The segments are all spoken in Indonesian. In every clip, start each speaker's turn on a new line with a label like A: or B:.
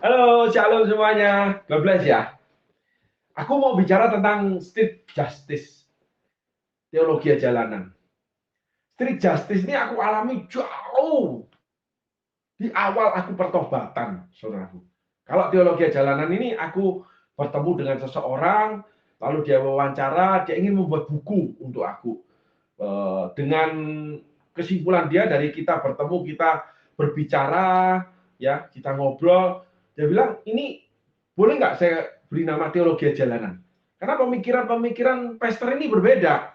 A: Halo, shalom semuanya. God bless ya. Aku mau bicara tentang street justice, teologi jalanan. Street justice ini aku alami jauh di awal aku pertobatan, saudaraku. Kalau teologi jalanan ini aku bertemu dengan seseorang, lalu dia wawancara, dia ingin membuat buku untuk aku. Dengan kesimpulan dia dari kita bertemu, kita berbicara, ya, kita ngobrol. Dia bilang, ini boleh nggak saya beri nama teologi jalanan? Karena pemikiran-pemikiran pastor ini berbeda,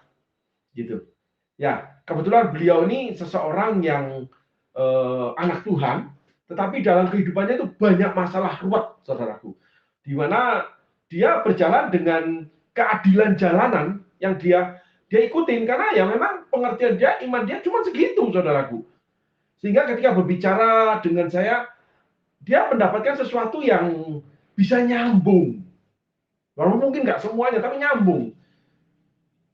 A: gitu. Ya, kebetulan beliau ini seseorang yang anak Tuhan, tetapi dalam kehidupannya itu banyak masalah ruwet, saudaraku. Di mana dia berjalan dengan keadilan jalanan yang dia ikutin karena ya memang pengertian dia, iman dia cuma segitu, saudaraku. Sehingga ketika berbicara dengan saya, dia mendapatkan sesuatu yang bisa nyambung. Walaupun mungkin nggak semuanya, tapi nyambung.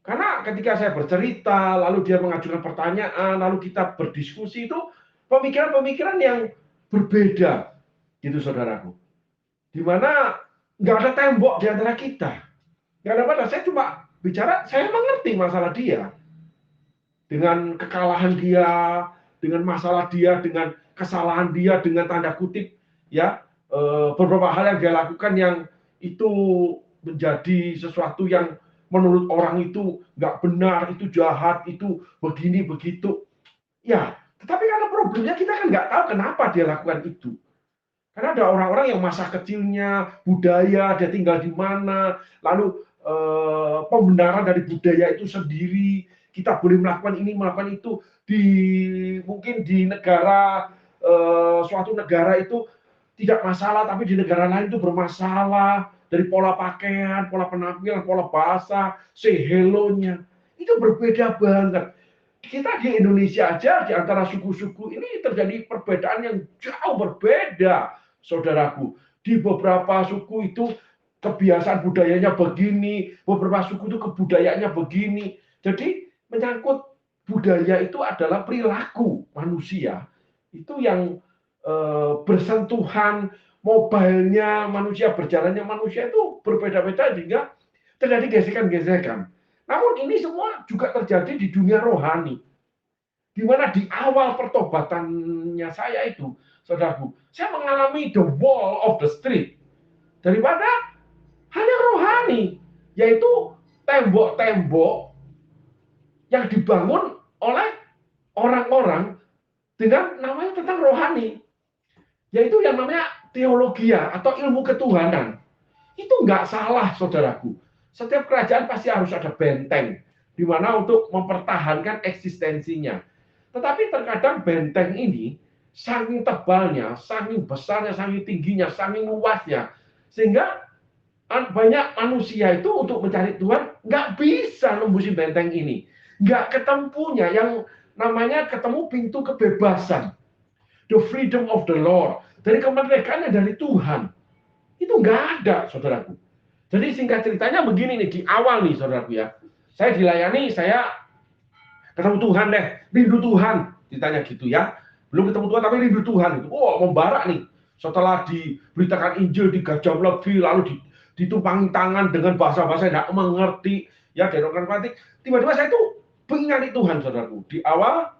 A: Karena ketika saya bercerita, lalu dia mengajukan pertanyaan, lalu kita berdiskusi itu pemikiran-pemikiran yang berbeda, gitu saudaraku. Di mana nggak ada tembok di antara kita, nggak ada batas. Saya cuma bicara, saya mengerti masalah dia, dengan kekalahan dia, dengan masalah dia, dengan kesalahan dia, dengan tanda kutip, ya beberapa hal yang dia lakukan yang itu menjadi sesuatu yang menurut orang itu nggak benar, itu jahat, itu begini begitu. Ya, tetapi karena problemnya kita kan nggak tahu kenapa dia lakukan itu. Karena ada orang-orang yang masa kecilnya, budaya, dia tinggal di mana, lalu pembenaran dari budaya itu sendiri, kita boleh melakukan ini, melakukan itu, mungkin di negara, suatu negara itu tidak masalah, tapi di negara lain itu bermasalah, dari pola pakaian, pola penampilan, pola bahasa, say hello-nya, itu berbeda banget. Kita di Indonesia aja, di antara suku-suku ini terjadi perbedaan yang jauh berbeda, saudaraku. Di beberapa suku itu kebiasaan budayanya begini, beberapa suku itu kebudayaannya begini. Jadi menyangkut budaya itu adalah perilaku manusia. Itu yang bersentuhan, mobilnya manusia, berjalannya manusia itu berbeda-beda sehingga terjadi gesekan-gesekan. Namun ini semua juga terjadi di dunia rohani. Di mana di awal pertobatannya saya itu, saudaraku, saya mengalami the wall of the street. Daripada hal yang rohani, yaitu tembok-tembok yang dibangun oleh orang-orang dengan namanya tentang rohani, yaitu yang namanya teologi atau ilmu ketuhanan. Itu nggak salah, saudaraku. Setiap kerajaan pasti harus ada benteng, di mana untuk mempertahankan eksistensinya. Tetapi terkadang benteng ini saking tebalnya, saking besarnya, saking tingginya, saking luasnya, sehingga banyak manusia itu untuk mencari Tuhan nggak bisa nembusin benteng ini, nggak ketempunya yang namanya ketemu pintu kebebasan, the freedom of the Lord, dari kemerdekaan dari Tuhan. Itu nggak ada, saudaraku. Jadi singkat ceritanya begini nih, di awal nih, saudaraku ya. Saya dilayani, saya ketemu Tuhan deh, rindu Tuhan, ditanya gitu ya. Belum ketemu Tuhan, tapi rindu Tuhan. Oh, membara nih. Setelah diberitakan Injil 3 jam lebih, lalu ditumpangi tangan dengan bahasa-bahasa yang tidak mengerti, ya, derokan fanatik. Tiba-tiba saya tuh pengen Tuhan, saudaraku. Di awal,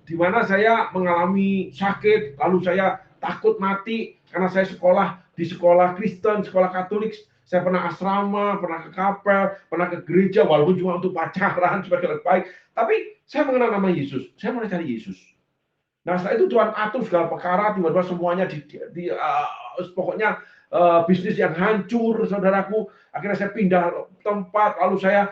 A: di mana saya mengalami sakit, lalu saya takut mati karena saya sekolah di sekolah Kristen, sekolah Katolik. Saya pernah asrama, pernah ke kapel, pernah ke gereja, walaupun cuma untuk pacaran sebagai lebih baik. Tapi saya mengenal nama Yesus. Saya mulai cari Yesus. Nah, setelah itu Tuhan atur segala perkara, tiba-tiba semuanya pokoknya bisnis yang hancur, saudaraku. Akhirnya saya pindah tempat, lalu saya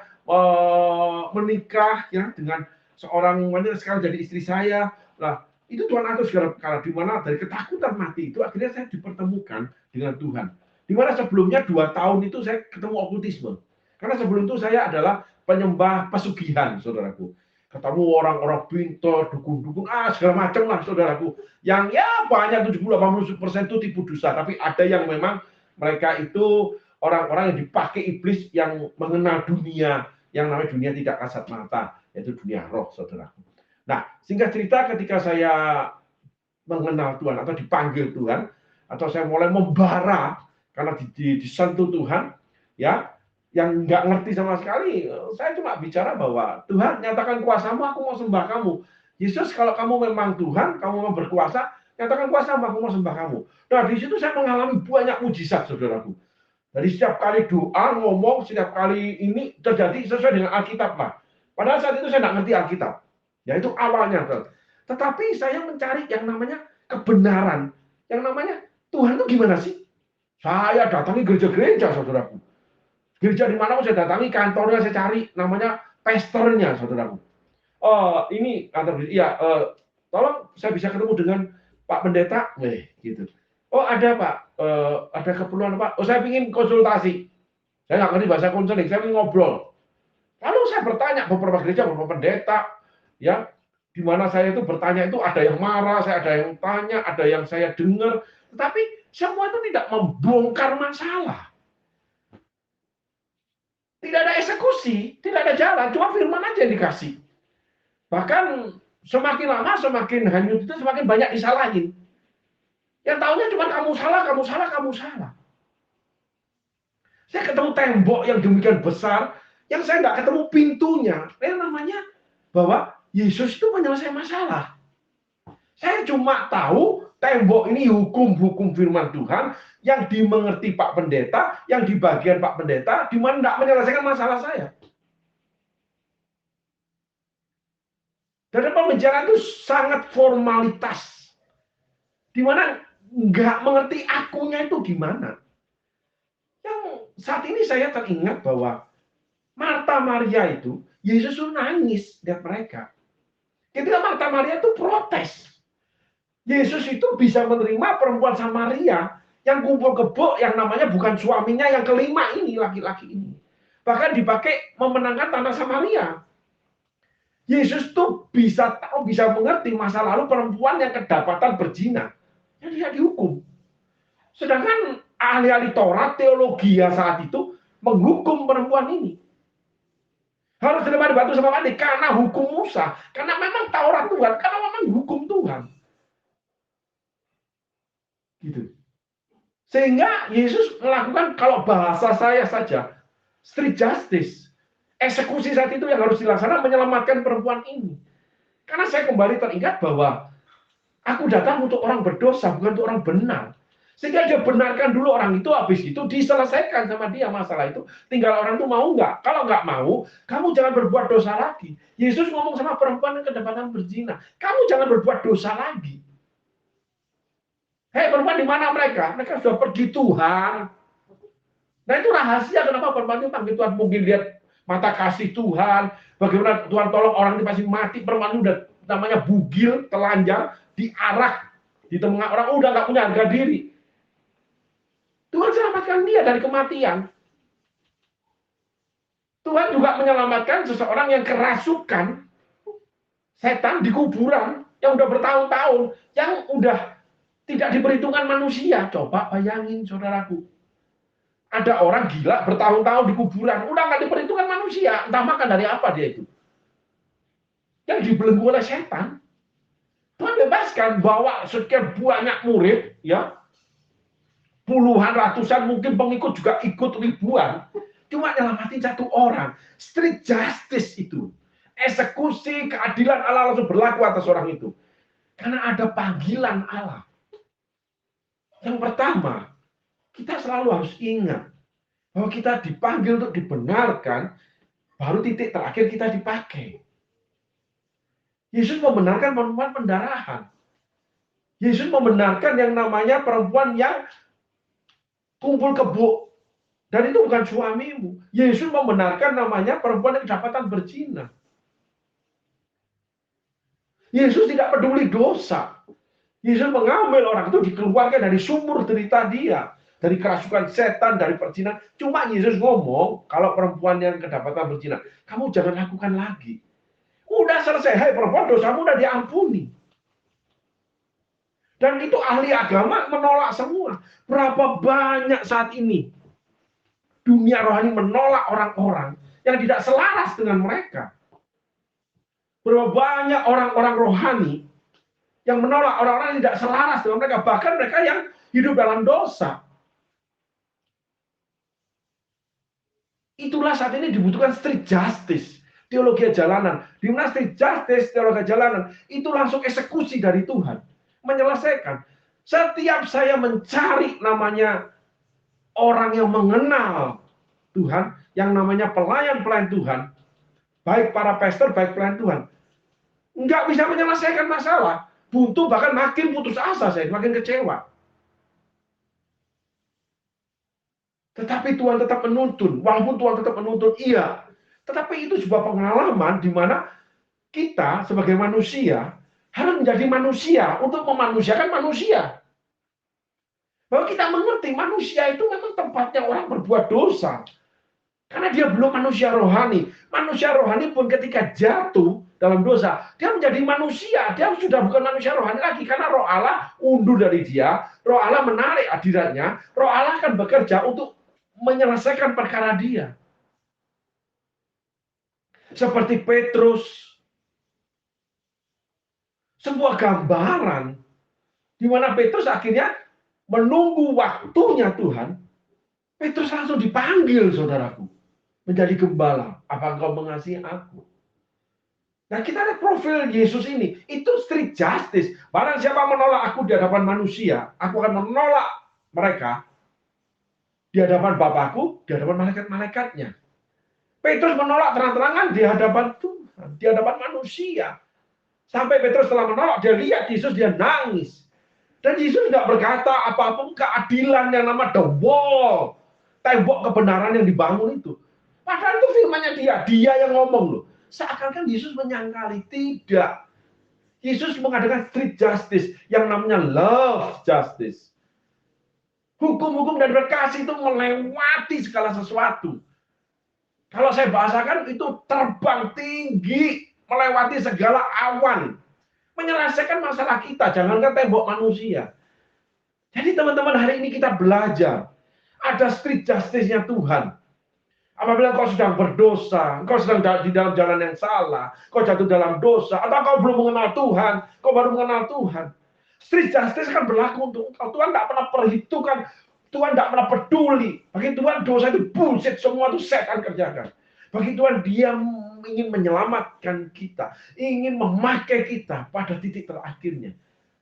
A: menikah ya dengan seorang wanita, sekarang jadi istri saya. Nah, itu Tuhan atur segala perkara, di mana dari ketakutan mati itu akhirnya saya dipertemukan dengan Tuhan. Di mana sebelumnya 2 tahun itu saya ketemu okultisme. Karena sebelum itu saya adalah penyembah pesugihan, saudaraku. Ketemu orang-orang pintar, dukun-dukun, segala macam lah, saudaraku. Yang ya banyak 70-80% itu tipu dusta. Tapi ada yang memang mereka itu orang-orang yang dipakai iblis yang mengenal dunia, yang namanya dunia tidak kasat mata, yaitu dunia roh, saudaraku. Nah, singkat cerita ketika saya mengenal Tuhan atau dipanggil Tuhan, atau saya mulai membara karena disentuh Tuhan, ya, yang nggak ngerti sama sekali, saya cuma bicara bahwa Tuhan nyatakan kuasamu, aku mau sembah kamu. Yesus, kalau kamu memang Tuhan, kamu mau berkuasa, nyatakan kuasamu, aku mau sembah kamu. Nah, di situ saya mengalami banyak mujizat, saudaraku. Jadi setiap kali doa, ngomong, setiap kali ini terjadi sesuai dengan Alkitab lah. Padahal saat itu saya nggak ngerti Alkitab. Ya itu awalnya. Tetapi saya mencari yang namanya kebenaran. Yang namanya Tuhan itu gimana sih? Saya datangi gereja-gereja, saudaraku. Gereja di mana saya datangi, kantornya saya cari, namanya pastornya, saudaraku. Oh, ini kantor, iya, tolong saya bisa ketemu dengan Pak Pendeta, gitu. Oh ada Pak, ada keperluan Pak. Oh saya ingin konsultasi. Saya nggak ngerti bahasa konseling, saya ingin ngobrol. Lalu saya bertanya beberapa gereja, beberapa pendeta, ya, di mana saya itu bertanya itu ada yang marah, saya ada yang tanya, ada yang saya dengar, tetapi semua itu tidak membongkar masalah. Tidak ada eksekusi, tidak ada jalan, cuma firman aja yang dikasih. Bahkan semakin lama, semakin hanyut itu semakin banyak disalahin. Yang tahunya cuma kamu salah, kamu salah, kamu salah. Saya ketemu tembok yang demikian besar, yang saya nggak ketemu pintunya. Yang namanya bahwa Yesus itu penyelesai masalah. Saya cuma tahu tembok ini hukum-hukum firman Tuhan yang dimengerti Pak Pendeta, yang di bagian Pak Pendeta, di mana nggak menyelesaikan masalah saya. Dan pembicaraan itu sangat formalitas, di mana nggak mengerti akunya itu gimana. Yang saat ini saya teringat bahwa Marta Maria itu, Yesus itu nangis lihat mereka. Ketika Marta Maria itu protes. Yesus itu bisa menerima perempuan Samaria yang kumpul kebo yang namanya bukan suaminya yang kelima ini, laki-laki ini. Bahkan dipakai memenangkan tanah Samaria. Yesus tuh bisa tahu, bisa mengerti masa lalu perempuan yang kedapatan berzina. Yang dia dihukum. Sedangkan ahli-ahli Taurat, teologi saat itu menghukum perempuan ini. Harus dilempar batu sama mati karena hukum Musa. Karena memang Taurat Tuhan, karena memang hukum Tuhan. Gitu. Sehingga Yesus melakukan, kalau bahasa saya saja, street justice. Eksekusi saat itu yang harus dilaksanakan menyelamatkan perempuan ini. Karena saya kembali teringat bahwa aku datang untuk orang berdosa, bukan untuk orang benar. Sehingga dia benarkan dulu orang itu, habis itu diselesaikan sama dia masalah itu. Tinggal orang itu mau nggak. Kalau nggak mau, kamu jangan berbuat dosa lagi. Yesus ngomong sama perempuan yang kedapatan berzina, kamu jangan berbuat dosa lagi. Hei perempuan, di mana mereka? Mereka sudah pergi Tuhan. Nah itu rahasia kenapa perempuan itu panggil Tuhan. Mungkin lihat mata kasih Tuhan. Bagaimana Tuhan tolong orang ini pasti mati. Perempuan itu udah namanya bugil, telanjang, diarak di tengah orang, udah nggak punya harga diri. Tuhan selamatkan dia dari kematian. Tuhan juga menyelamatkan seseorang yang kerasukan setan di kuburan yang udah bertahun-tahun, yang udah tidak diperhitungkan manusia. Coba bayangin saudaraku. Ada orang gila bertahun-tahun di kuburan, udah nggak diperhitungkan manusia, entah makan dari apa dia itu. Yang dibelenggu oleh setan. Tuhan bebaskan, bawa sekian banyak murid, ya, puluhan, ratusan, mungkin pengikut juga ikut ribuan. Cuma nyelamatin satu orang. Street justice itu. Eksekusi keadilan Allah langsung berlaku atas orang itu. Karena ada panggilan Allah. Yang pertama, kita selalu harus ingat bahwa kita dipanggil untuk dibenarkan, baru titik terakhir kita dipakai. Yesus membenarkan perempuan pendarahan. Yesus membenarkan yang namanya perempuan yang kumpul kebo. Dan itu bukan suamimu. Yesus membenarkan namanya perempuan yang kedapatan berzina. Yesus tidak peduli dosa. Yesus mengambil orang itu, dikeluarkan dari sumur derita dia. Dari kerasukan setan, dari perzinahan. Cuma Yesus ngomong, kalau perempuan yang kedapatan berzina, kamu jangan lakukan lagi. Udah selesai, hai perempuan, dosamu udah diampuni. Dan itu ahli agama menolak semua. Berapa banyak saat ini dunia rohani menolak orang-orang yang tidak selaras dengan mereka. Berapa banyak orang-orang rohani yang menolak orang-orang yang tidak selaras dengan mereka, bahkan mereka yang hidup dalam dosa. Itulah saat ini dibutuhkan street justice, teologi jalanan. Di mana street justice, teologi jalanan, itu langsung eksekusi dari Tuhan. Menyelesaikan. Setiap saya mencari namanya orang yang mengenal Tuhan, yang namanya pelayan-pelayan Tuhan, baik para pastor, baik pelayan Tuhan, nggak bisa menyelesaikan masalah. Buntu, bahkan makin putus asa saya, makin kecewa. Tetapi Tuhan tetap menuntun, walaupun Tuhan tetap menuntun, iya. Tetapi itu sebuah pengalaman di mana kita sebagai manusia harus menjadi manusia untuk memanusiakan manusia. Bahwa kita mengerti manusia itu memang tempatnya orang berbuat dosa. Karena dia belum manusia rohani. Manusia rohani pun ketika jatuh dalam dosa, dia menjadi manusia. Dia sudah bukan manusia rohani lagi. Karena roh Allah undur dari dia. Roh Allah menarik hadiratnya. Roh Allah akan bekerja untuk menyelesaikan perkara dia. Seperti Petrus. Sebuah gambaran di mana Petrus akhirnya menunggu waktunya Tuhan. Petrus langsung dipanggil, saudaraku, menjadi gembala. Apa engkau mengasihi aku? Nah, kita lihat profil Yesus ini. Itu street justice. Barang siapa menolak aku di hadapan manusia, aku akan menolak mereka di hadapan Bapakku, di hadapan malaikat-malaikatnya. Petrus menolak terang-terangan di hadapan Tuhan, di hadapan manusia. Sampai Petrus setelah menolak, dia lihat Yesus, dia nangis. Dan Yesus tidak berkata apapun, keadilan yang nama the wall, tembok kebenaran yang dibangun itu. Padahal itu firmannya dia yang ngomong loh. Seakan-akan Yesus menyangkali, tidak. Yesus mengadakan street justice yang namanya love justice. Hukum-hukum dan berkasih itu melewati segala sesuatu. Kalau saya bahasakan itu terbang tinggi, melewati segala awan. Menyelesaikan masalah kita, jangankan tembok manusia. Jadi teman-teman, hari ini kita belajar. Ada street justice-nya Tuhan. Apabila kau sedang berdosa, kau sedang di dalam jalan yang salah, kau jatuh dalam dosa, atau kau belum mengenal Tuhan, kau baru mengenal Tuhan. Street justice kan berlaku untuk engkau. Tuhan tidak pernah perhitungkan, Tuhan tidak pernah peduli. Bagi Tuhan dosa itu bullshit, semua itu setan kerjakan. Bagi Tuhan dia ingin menyelamatkan kita, ingin memakai kita pada titik terakhirnya.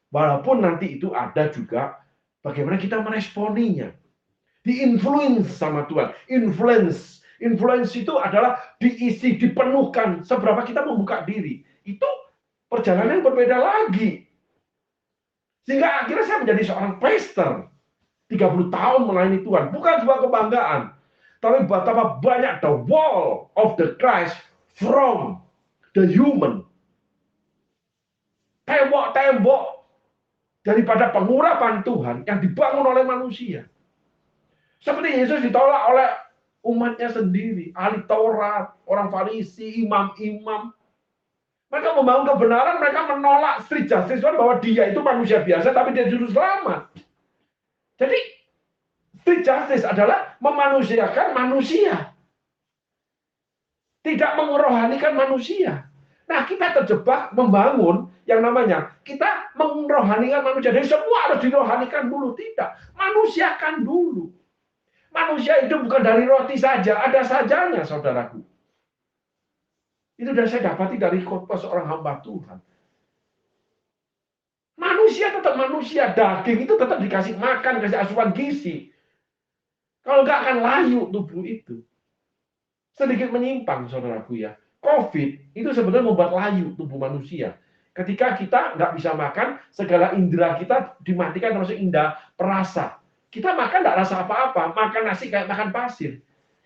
A: Walaupun nanti itu ada juga bagaimana kita meresponinya. Di-influence sama Tuhan. Influence itu adalah diisi, dipenuhkan seberapa kita membuka diri. Itu perjalanan yang berbeda lagi. Sehingga akhirnya saya menjadi seorang pastor. 30 tahun melayani Tuhan. Bukan sebuah kebanggaan. Tapi betapa banyak the wall of the Christ from the human. Tembok-tembok daripada pengurapan Tuhan yang dibangun oleh manusia. Seperti Yesus ditolak oleh umatnya sendiri. Ahli Taurat, orang Farisi, imam-imam. Mereka membangun kebenaran, mereka menolak street justice bahwa dia itu manusia biasa, tapi dia juru selamat. Jadi, street justice adalah memanusiakan manusia. Tidak mengerohanikan manusia. Nah, kita terjebak membangun yang namanya, kita mengerohanikan manusia. Jadi semua harus dirohanikan dulu. Tidak, manusiakan dulu. Manusia itu bukan dari roti saja, ada sajanya, saudaraku. Itu sudah saya dapati dari khotbah seorang hamba Tuhan. Manusia tetap manusia, daging itu tetap dikasih makan, kasih asupan gizi. Kalau nggak akan layu tubuh itu. Sedikit menyimpang, saudaraku ya. COVID itu sebenarnya membuat layu tubuh manusia. Ketika kita nggak bisa makan, segala indera kita dimatikan, termasuk indera perasa. Kita makan nggak rasa apa-apa, makan nasi kayak makan pasir.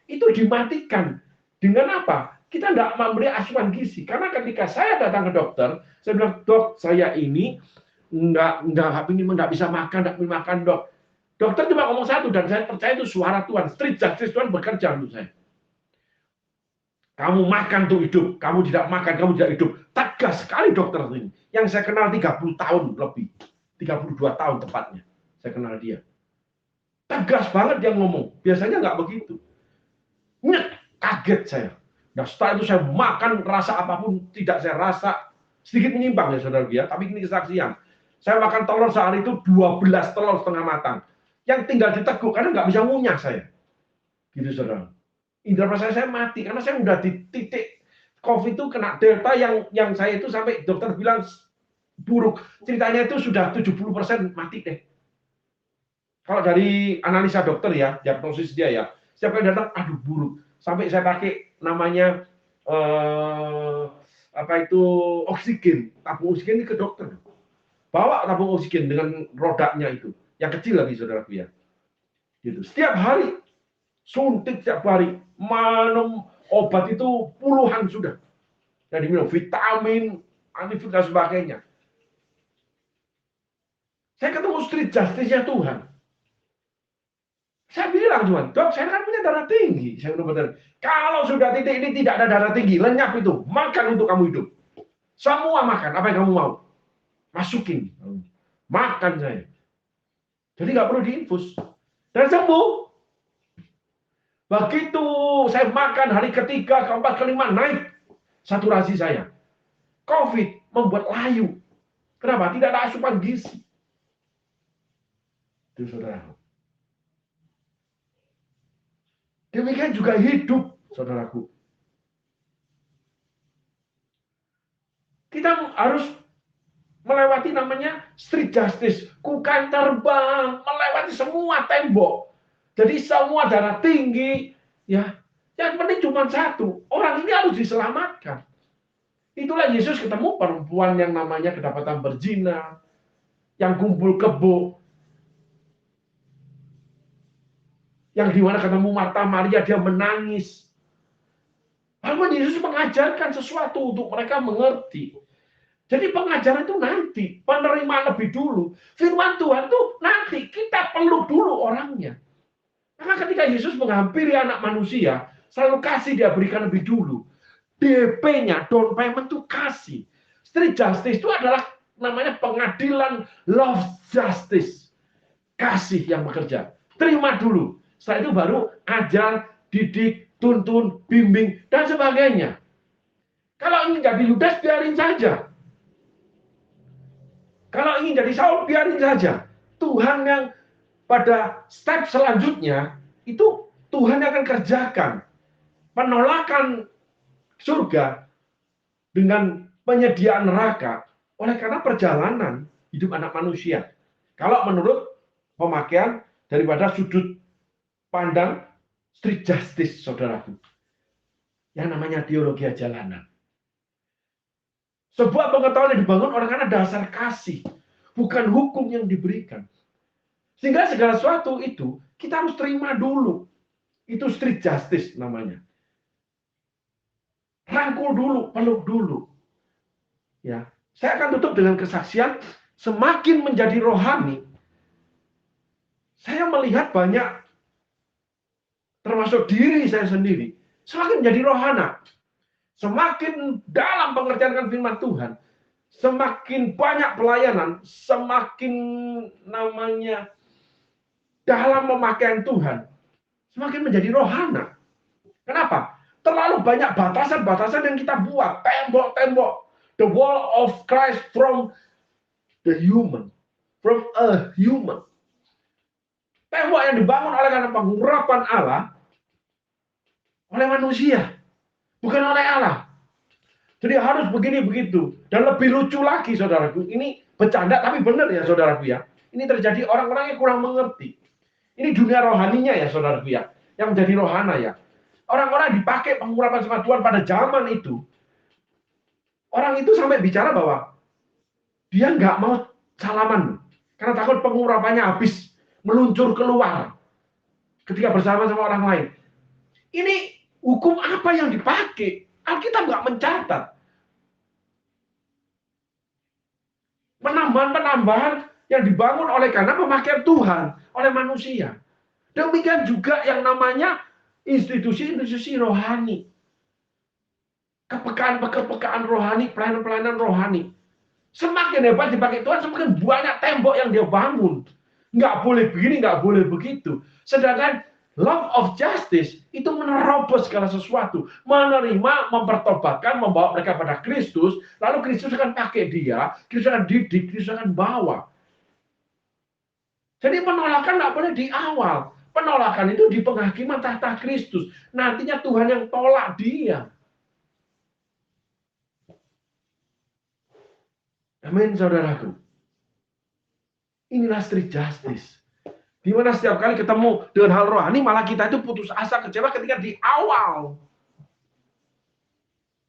A: Itu dimatikan. Dengan apa? Kita nggak memberi asupan gizi. Karena ketika saya datang ke dokter, saya bilang, dok, saya ini nggak bisa makan, nggak bisa makan, dok. Dokter cuma ngomong satu, dan saya percaya itu suara Tuhan. Street justice Tuhan bekerja untuk saya. Kamu makan tuh hidup, kamu tidak makan, kamu tidak hidup. Tegas sekali dokter ini. Yang saya kenal 30 tahun lebih. 32 tahun tepatnya. Saya kenal dia. Tegas banget dia ngomong. Biasanya nggak begitu. Nyet, kaget saya. Nah, setelah itu saya makan rasa apapun tidak saya rasa. Sedikit menyimpang ya saudara ya, tapi ini kesaksian. Saya makan telur sehari itu 12 telur setengah matang. Yang tinggal diteguk karena nggak bisa ngunyah saya. Gitu saudara. Indra perasa saya mati karena saya udah di titik COVID itu kena delta yang saya itu sampai dokter bilang buruk. Ceritanya itu sudah 70% mati deh. Kalau dari analisa dokter ya, diagnosis dia ya, siapa yang datang, aduh buruk. Sampai saya pakai namanya apa itu oksigen, tabung oksigen ini ke dokter. Bawa tabung oksigen dengan rodanya itu, yang kecil lagi saudaraku ya. Gitu. Setiap hari suntik setiap hari, minum obat itu puluhan sudah. Jadi minum vitamin, antivirus dan sebagainya. Saya ketemu street justice-nya Tuhan. Saya bilang Tuhan, dok, saya kan punya darah tinggi. Saya benar-benar, kalau sudah titik ini tidak ada darah tinggi, lenyap itu, makan untuk kamu hidup. Semua makan, apa yang kamu mau. Masukin. Makan saya. Jadi nggak perlu diinfus. Dan sembuh. Begitu saya makan hari ketiga, keempat, kelima, naik saturasi saya. COVID membuat layu. Kenapa? Tidak ada asupan gizi. Itu saudara. Demikian juga hidup, saudaraku. Kita harus melewati namanya street justice. Kukan terbang, melewati semua tembok. Jadi semua darah tinggi, ya. Yang penting cuma satu, orang ini harus diselamatkan. Itulah Yesus ketemu perempuan yang namanya kedapatan berzina, yang kumpul kebo, yang dimana ketemu Marta Maria, dia menangis. Lalu Yesus mengajarkan sesuatu untuk mereka mengerti. Jadi pengajaran itu nanti, penerimaan lebih dulu. Firman Tuhan itu nanti, kita peluk dulu orangnya. Karena ketika Yesus menghampiri anak manusia, selalu kasih dia berikan lebih dulu. DP-nya, down payment itu kasih. Street justice itu adalah namanya pengadilan love justice. Kasih yang bekerja. Terima dulu. Setelah itu baru ajar, didik, tuntun, bimbing, dan sebagainya. Kalau ingin jadi Yudas, biarin saja. Kalau ingin jadi Saul, biarin saja. Tuhan yang pada step selanjutnya, itu Tuhan yang akan kerjakan. Penolakan surga dengan penyediaan neraka oleh karena perjalanan hidup anak manusia. Kalau menurut pemakaian daripada sudut pandang street justice, saudaraku. Yang namanya teologi jalanan. Sebuah pengetahuan yang dibangun oleh karena dasar kasih. Bukan hukum yang diberikan. Sehingga segala sesuatu itu kita harus terima dulu. Itu street justice namanya. Rangkul dulu, peluk dulu. Ya, saya akan tutup dengan kesaksian. Semakin menjadi rohani, saya melihat banyak, termasuk diri saya sendiri, semakin menjadi rohana. Semakin dalam pengertian firman Tuhan, semakin banyak pelayanan, semakin namanya dalam pemakaian Tuhan, semakin menjadi rohana. Kenapa? Terlalu banyak batasan-batasan yang kita buat, tembok-tembok, the wall of Christ from the human, from a human. Tembok yang dibangun oleh karena pengurapan Allah oleh manusia, bukan oleh Allah. Jadi harus begini begitu. Dan lebih lucu lagi, saudaraku. Ini bercanda tapi benar ya, saudaraku ya. Ini terjadi orang-orang yang kurang mengerti. Ini dunia rohaninya ya, saudaraku ya. Yang menjadi rohana ya. Orang-orang dipakai pengurapan sama Tuhan pada zaman itu. Orang itu sampai bicara bahwa dia nggak mau salaman. Karena takut pengurapannya habis. Meluncur keluar. Ketika bersama sama orang lain. Ini hukum apa yang dipakai? Alkitab nggak mencatat. Penambahan-penambahan yang dibangun oleh karena pemakaian Tuhan, oleh manusia. Demikian juga yang namanya institusi-institusi rohani. Kepekaan rohani, pelayanan-pelayanan rohani. Semakin hebat dipakai Tuhan, semakin banyak tembok yang dia bangun. Nggak boleh begini, nggak boleh begitu. Sedangkan Love of justice itu menerobos segala sesuatu, menerima, mempertobatkan, membawa mereka pada Kristus, lalu Kristus akan pakai dia, Kristus akan didik, Kristus akan bawa. Jadi penolakan nggak boleh di awal, penolakan itu di penghakiman tahta Kristus. Nantinya Tuhan yang tolak dia. Amin, saudaraku. Inilah strict justice. Di mana setiap kali ketemu dengan hal rohani, malah kita itu putus asa, kecewa ketika di awal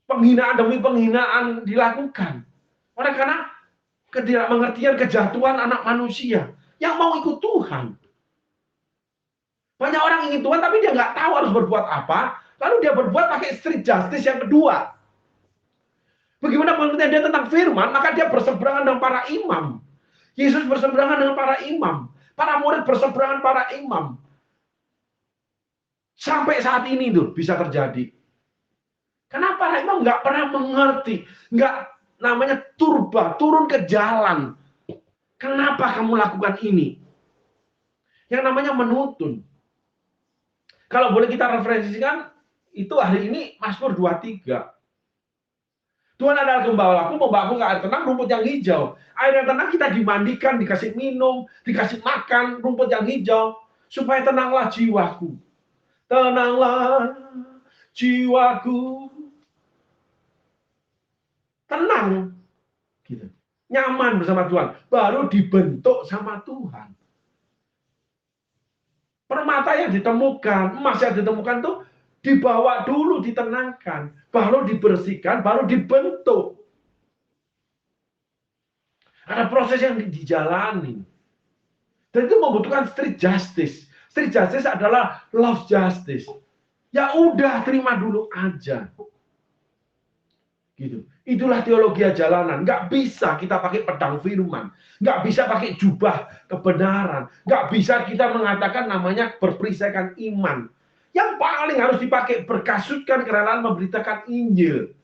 A: penghinaan demi penghinaan dilakukan. Oleh karena ketidakmengertian kejatuhan anak manusia yang mau ikut Tuhan. Banyak orang ingin Tuhan, tapi dia nggak tahu harus berbuat apa. Lalu dia berbuat pakai strict justice yang kedua. Bagaimana pengertian dia tentang firman, maka dia berseberangan dengan para imam. Yesus berseberangan dengan para imam. Para murid berseberangan para imam. Sampai saat ini tuh bisa terjadi. Kenapa para imam nggak pernah mengerti, nggak namanya turun ke jalan. Kenapa kamu lakukan ini? Yang namanya menuntun. Kalau boleh kita referensikan, itu hari ini Mazmur 23. Tuhan adalah gembalaku, membawaku ke air tenang, rumput yang hijau. Air yang tenang kita dimandikan, dikasih minum, dikasih makan, rumput yang hijau. Supaya tenanglah jiwaku. Tenanglah jiwaku. Tenang. Gitu. Nyaman bersama Tuhan. Baru dibentuk sama Tuhan. Permata yang ditemukan, emas yang ditemukan tuh dibawa dulu, ditenangkan, baru dibersihkan, baru dibentuk. Ada proses yang dijalani. Dan itu membutuhkan strict justice. Strict justice adalah love justice. Ya udah, terima dulu aja. Gitu. Itulah teologi jalanan. Nggak bisa kita pakai pedang firman. Nggak bisa pakai jubah kebenaran. Nggak bisa kita mengatakan namanya berperisaikan iman. Yang paling harus dipakai berkasutkan kerelaan memberitakan Injil.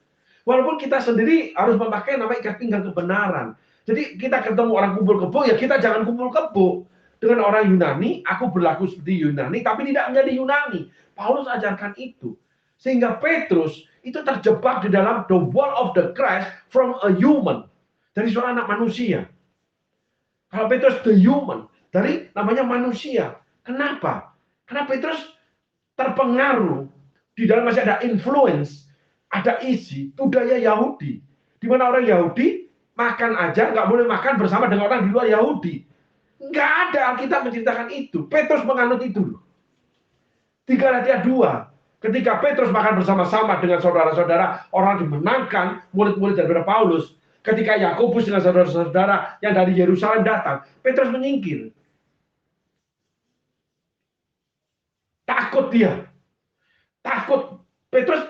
A: Walaupun kita sendiri harus memakai nama ikat pinggang kebenaran. Jadi kita ketemu orang kumpul kebo, ya kita jangan kumpul kebo. Dengan orang Yunani, aku berlaku seperti Yunani, tapi tidak menjadi Yunani. Paulus ajarkan itu. Sehingga Petrus itu terjebak di dalam the word of the Christ from a human. Dari seorang anak manusia. Kalau Petrus the human, dari namanya manusia. Kenapa? Karena Petrus terpengaruh, di dalam masih ada influence, ada isi budaya Yahudi, di mana orang Yahudi makan aja nggak boleh makan bersama dengan orang di luar Yahudi. Nggak ada Alkitab menceritakan itu. Petrus menganut itu. Di Galatia 2, ketika Petrus makan bersama-sama dengan saudara-saudara, orang dimenangkan, murid-murid daripada Paulus. Ketika Yakobus dengan saudara-saudara yang dari Yerusalem datang, Petrus menyingkir. Takut dia. Takut. Petrus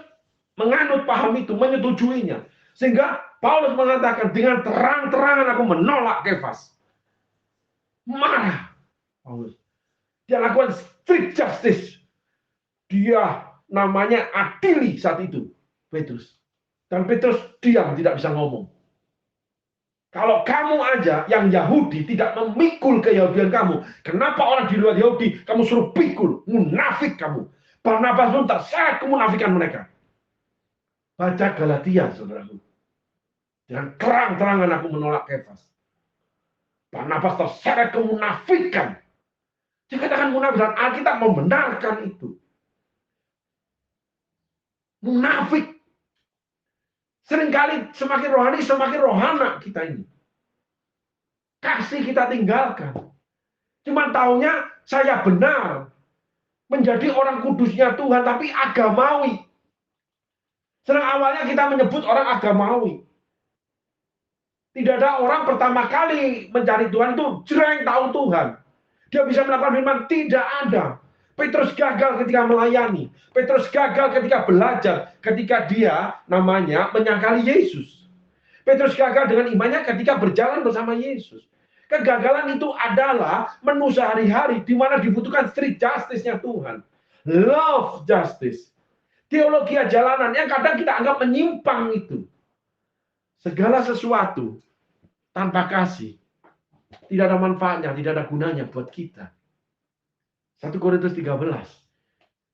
A: menganut paham itu, menyetujuinya. Sehingga Paulus mengatakan, dengan terang-terangan aku menolak Kefas. Marah Paulus. Dia lakukan strict justice. Dia namanya adili saat itu, Petrus. Dan Petrus diam, tidak bisa ngomong. Kalau kamu aja yang Yahudi tidak memikul keyahudian kamu, kenapa orang di luar Yahudi kamu suruh pikul? Munafik kamu. Barnabas pun terseret kemunafikan mereka. Baca Galatia, saudaraku. Dengan terang-terangan aku menolak Kefas. Barnabas terseret kemunafikan. Dikatakan munafik, dan Alkitab membenarkan itu. Munafik. Seringkali semakin rohani, semakin rohana kita ini. Kasih kita tinggalkan. Cuman taunya saya benar. Menjadi orang kudusnya Tuhan, tapi agamawi. Sedang awalnya kita menyebut orang agamawi. Tidak ada orang pertama kali mencari Tuhan itu jreng tahu Tuhan. Dia bisa melakukan firman, tidak ada. Petrus gagal ketika melayani. Petrus gagal ketika belajar, ketika dia namanya menyangkali Yesus. Petrus gagal dengan imannya ketika berjalan bersama Yesus. Kegagalan itu adalah menu sehari-hari di mana dibutuhkan strict justice-nya Tuhan. Love justice. Teologi jalanan yang kadang kita anggap menyimpang itu. Segala sesuatu tanpa kasih tidak ada manfaatnya, tidak ada gunanya buat kita. 1 Korintus 13.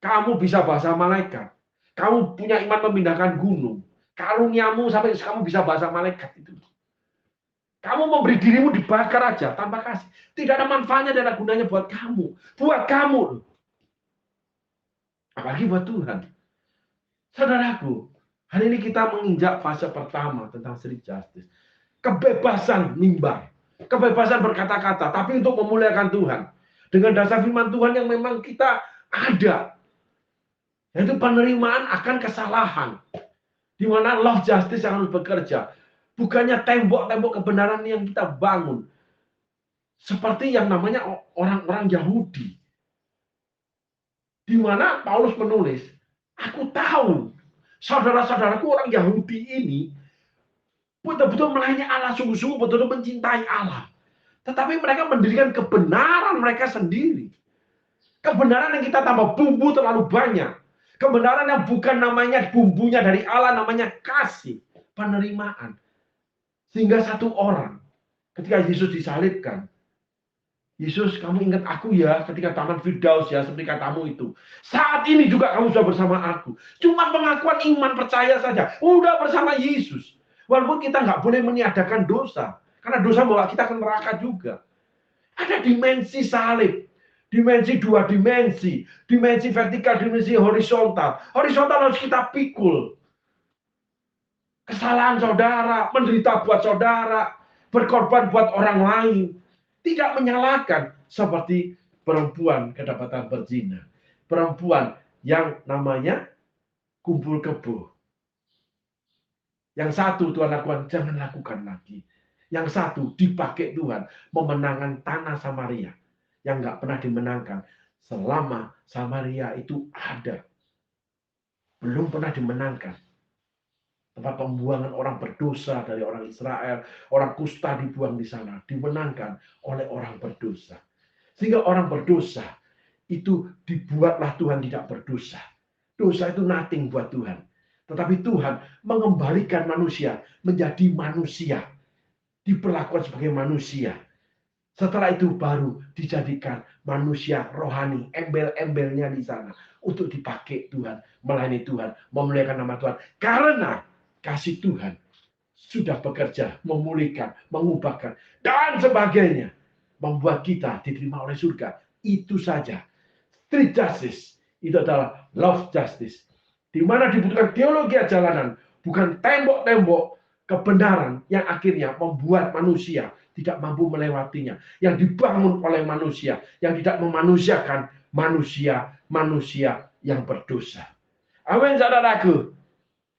A: Kamu bisa bahasa malaikat. Kamu punya iman memindahkan gunung. Karuniamu sampai kamu bisa bahasa malaikat itu. Kamu memberi dirimu dibakar aja tanpa kasih. Tidak ada manfaatnya dan ada gunanya buat kamu. Buat kamu. Apalagi buat Tuhan. Saudaraku, hari ini kita menginjak fase pertama tentang street justice. Kebebasan mimbar. Kebebasan berkata-kata. Tapi untuk memuliakan Tuhan. Dengan dasar firman Tuhan yang memang kita ada. Yaitu penerimaan akan kesalahan. Di mana love justice yang harus bekerja. Bukannya tembok-tembok kebenaran yang kita bangun. Seperti yang namanya orang-orang Yahudi. Di mana Paulus menulis, aku tahu saudara-saudaraku orang Yahudi ini betul-betul melayani Allah, sungguh-sungguh betul-betul mencintai Allah. Tetapi mereka mendirikan kebenaran mereka sendiri. Kebenaran yang kita tambah bumbu terlalu banyak. Kebenaran yang bukan namanya bumbunya dari Allah, namanya kasih, penerimaan. Sehingga satu orang, ketika Yesus disalibkan, Yesus, kamu ingat aku ya ketika Taman Firdaus ya, seperti katamu itu. Saat ini juga kamu sudah bersama aku. Cuma pengakuan iman percaya saja. Udah bersama Yesus. Walaupun kita nggak boleh meniadakan dosa. Karena dosa membawa kita ke neraka juga. Ada dimensi salib. Dimensi 2 dimensi. Dimensi vertikal, dimensi horizontal. Horizontal harus kita pikul. Kesalahan saudara, menderita buat saudara, berkorban buat orang lain. Tidak menyalahkan seperti perempuan kedapatan berzina. Perempuan yang namanya kumpul kebo. Yang satu Tuhan lakukan, jangan lakukan lagi. Yang satu dipakai Tuhan memenangkan tanah Samaria. Yang nggak pernah dimenangkan selama Samaria itu ada. Belum pernah dimenangkan. Tempat pembuangan orang berdosa dari orang Israel, orang kusta dibuang di sana, dimenangkan oleh orang berdosa. Sehingga orang berdosa itu dibuatlah Tuhan tidak berdosa. Dosa itu nothing buat Tuhan. Tetapi Tuhan mengembalikan manusia menjadi manusia. Diperlakukan sebagai manusia. Setelah itu baru dijadikan manusia rohani, embel-embelnya di sana. Untuk dipakai Tuhan, melayani Tuhan, memuliakan nama Tuhan. Karena kasih Tuhan sudah bekerja, memulihkan, mengubahkan, dan sebagainya. Membuat kita diterima oleh surga. Itu saja. Street justice itu adalah love justice. Di mana dibutuhkan teologi jalanan, bukan tembok-tembok kebenaran yang akhirnya membuat manusia tidak mampu melewatinya. Yang dibangun oleh manusia, yang tidak memanusiakan manusia yang berdosa. Amin, saudaraku.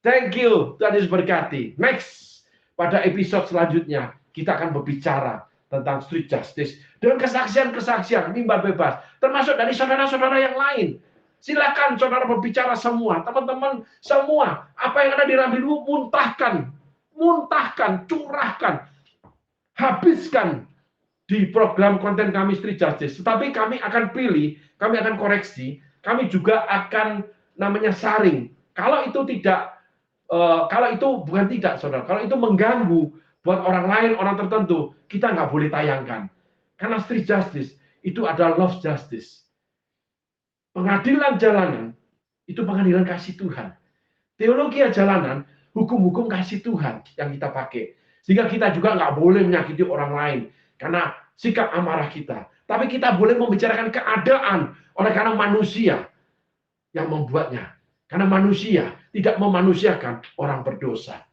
A: Thank you, Tuhan Yesus berkati. Next, pada episode selanjutnya, kita akan berbicara tentang street justice dengan kesaksian-kesaksian mimbar bebas, termasuk dari saudara-saudara yang lain. Silakan saudara berbicara semua, teman-teman semua, apa yang ada di dalam dirimu muntahkan, curahkan, habiskan di program konten kami Street Justice. Tetapi kami akan pilih, kami akan koreksi, kami juga akan namanya saring. Kalau itu tidak kalau itu bukan tidak, saudara. Kalau itu mengganggu buat orang lain, orang tertentu, kita nggak boleh tayangkan. Karena street justice itu adalah love justice. Pengadilan jalanan itu pengadilan kasih Tuhan. Teologi jalanan, hukum-hukum kasih Tuhan yang kita pakai. Sehingga kita juga nggak boleh menyakiti orang lain. Karena sikap amarah kita. Tapi kita boleh membicarakan keadaan oleh karena manusia yang membuatnya. Karena manusia tidak memanusiakan orang berdosa.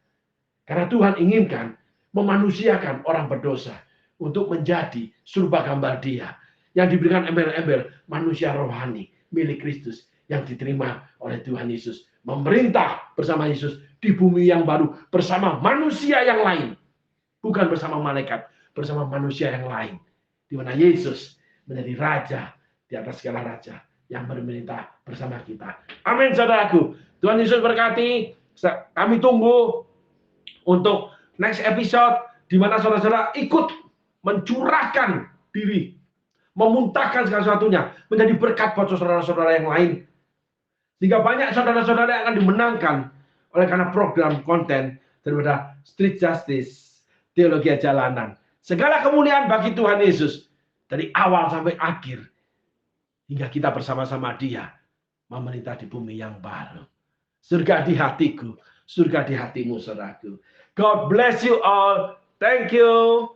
A: Karena Tuhan inginkan memanusiakan orang berdosa untuk menjadi surga gambar Dia yang diberikan embel-embel manusia rohani milik Kristus yang diterima oleh Tuhan Yesus, memerintah bersama Yesus di bumi yang baru bersama manusia yang lain, bukan bersama malaikat, bersama manusia yang lain, di mana Yesus menjadi raja di atas segala raja yang memerintah bersama kita. Amin, saudaraku. Tuhan Yesus berkati. Kami tunggu untuk next episode di mana saudara-saudara ikut mencurahkan diri, memuntahkan segala sesuatunya menjadi berkat buat saudara-saudara yang lain. Sehingga banyak saudara-saudara yang akan dimenangkan oleh karena program konten daripada Street Justice, teologi jalanan. Segala kemuliaan bagi Tuhan Yesus dari awal sampai akhir. hingga kita bersama-sama Dia memerintah di bumi yang baru. Surga di hatiku, surga di hatimu, saudaraku. God bless you all. Thank you.